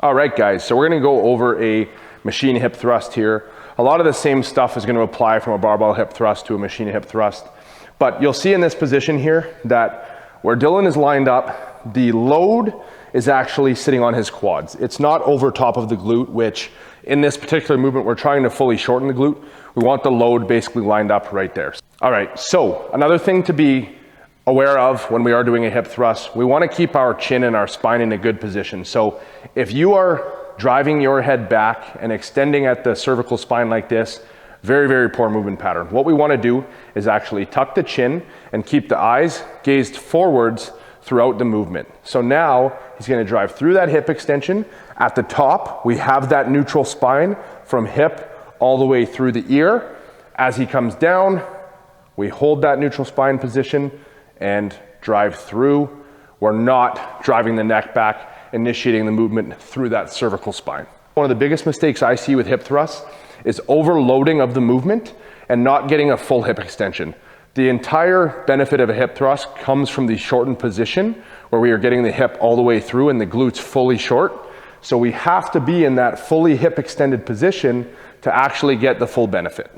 All right, guys, so we're gonna go over a machine hip thrust here. A lot of the same stuff is gonna apply from a barbell hip thrust to a machine hip thrust. But you'll see in this position here that where Dillon is lined up, the load is actually sitting on his quads. It's not over top of the glute, which in this particular movement, we're trying to fully shorten the glute. We want the load basically lined up right there. All right, so another thing to be aware of when we are doing a hip thrust, we want to keep our chin and our spine in a good position. So if you are driving your head back and extending at the cervical spine like this, very, very poor movement pattern. What we want to do is actually tuck the chin and keep the eyes gazed forwards throughout the movement. So now he's going to drive through that hip extension. At the top, we have that neutral spine from hip all the way through the ear. As he comes down, we hold that neutral spine position and drive through. We're not driving the neck back, initiating the movement through that cervical spine. One of the biggest mistakes I see with hip thrusts is overloading of the movement and not getting a full hip extension. The entire benefit of a hip thrust comes from the shortened position where we are getting the hip all the way through and the glutes fully short. So we have to be in that fully hip extended position to actually get the full benefit.